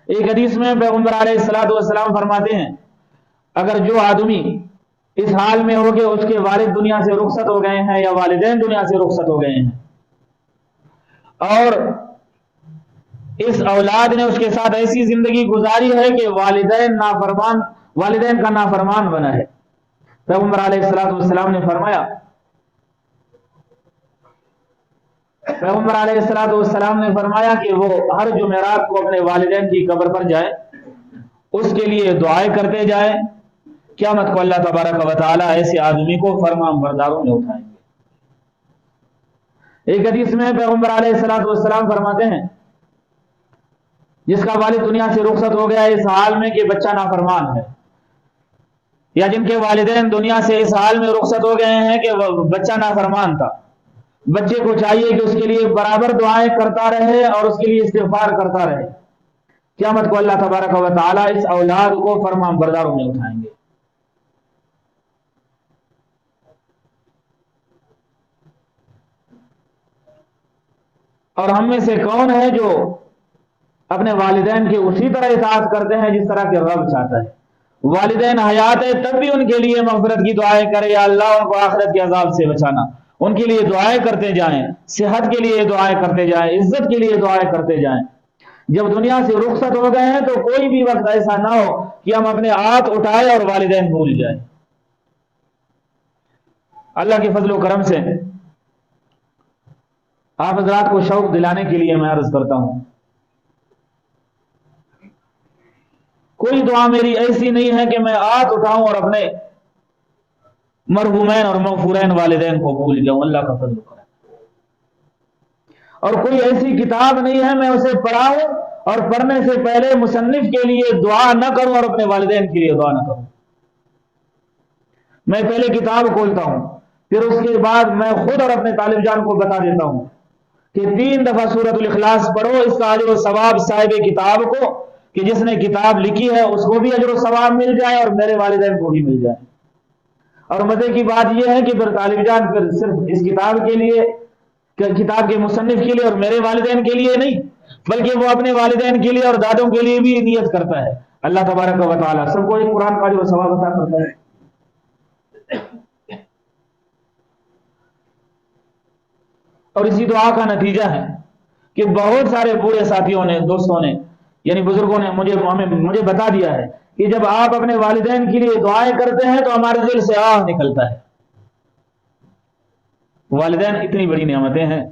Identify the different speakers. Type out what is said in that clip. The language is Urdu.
Speaker 1: ایک حدیث میں پیغمبر علیہ الصلوۃ والسلام فرماتے ہیں اگر جو آدمی اس حال میں ہو کہ اس کے والد دنیا سے رخصت ہو گئے ہیں یا والدین دنیا سے رخصت ہو گئے ہیں اور اس اولاد نے اس کے ساتھ ایسی زندگی گزاری ہے کہ والدین کا نافرمان بنا ہے، پیغمبر علیہ الصلوۃ والسلام نے فرمایا کہ وہ ہر جمعرات کو اپنے والدین کی قبر پر جائے، اس کے لیے دعائیں کرتے جائیں، قیامت کو اللہ تبارک و تعالی ایسے آدمی کو فرمان برداروں میں اٹھائیں گے۔ ایک حدیث میں پیغمبر علیہ الصلوۃ والسلام فرماتے ہیں جس کا والد دنیا سے رخصت ہو گیا اس حال میں کہ بچہ نافرمان ہے، یا جن کے والدین دنیا سے اس حال میں رخصت ہو گئے ہیں کہ بچہ نافرمان تھا، بچے کو چاہیے کہ اس کے لیے برابر دعائیں کرتا رہے اور اس کے لیے استغفار کرتا رہے، قیامت کو اللہ تبارک و تعالی اس اولاد کو فرمان برداروں میں اٹھائیں گے۔ اور ہم میں سے کون ہے جو اپنے والدین کی اسی طرح اطاعت کرتے ہیں جس طرح کہ رب چاہتا ہے؟ والدین حیات ہے تب بھی ان کے لیے مغفرت کی دعائیں کرے، یا اللہ ان کو آخرت کے عذاب سے بچانا، ان کے لیے دعائیں کرتے جائیں، صحت کے لیے دعائیں کرتے جائیں، عزت کے لیے دعائیں کرتے جائیں۔ جب دنیا سے رخصت ہو گئے ہیں تو کوئی بھی وقت ایسا نہ ہو کہ ہم اپنے ہاتھ اٹھائے اور والدین بھول جائیں۔ اللہ کے فضل و کرم سے آپ حضرات کو شوق دلانے کے لیے میں عرض کرتا ہوں، کوئی دعا میری ایسی نہیں ہے کہ میں ہاتھ اٹھاؤں اور اپنے مرحومین اور مغفورین والدین کو بھول جاؤں، اللہ کا فضل و کرم۔ اور کوئی ایسی کتاب نہیں ہے میں اسے پڑھاؤں اور پڑھنے سے پہلے مصنف کے لیے دعا نہ کروں اور اپنے والدین کے لیے دعا نہ کروں۔ میں پہلے کتاب کھولتا ہوں، پھر اس کے بعد میں خود اور اپنے طالب جان کو بتا دیتا ہوں کہ 3 دفعہ سورۃ الاخلاص پڑھو، اس کا اجر و ثواب صاحب کتاب کو، کہ جس نے کتاب لکھی ہے اس کو بھی اجر و ثواب مل جائے اور میرے والدین کو بھی مل جائے۔ اور مزے کی بات یہ ہے کہ پھر طالب جان پھر صرف اس کتاب کے لیے، کتاب کے مصنف کے لیے اور میرے والدین کے لیے نہیں، بلکہ وہ اپنے والدین کے لیے اور دادوں کے لیے بھی نیت کرتا ہے۔ اللہ تبارک و تعالی سب کو ایک قرآن کا اجر و ثواب عطا کرتا ہے۔ اور اسی دعا کا نتیجہ ہے کہ بہت سارے بوڑھے ساتھیوں نے، دوستوں نے، یعنی بزرگوں نے مجھے بتا دیا ہے کہ جب آپ اپنے والدین کے لیے دعائیں کرتے ہیں تو ہمارے دل سے آہ نکلتا ہے۔ والدین اتنی بڑی نعمتیں ہیں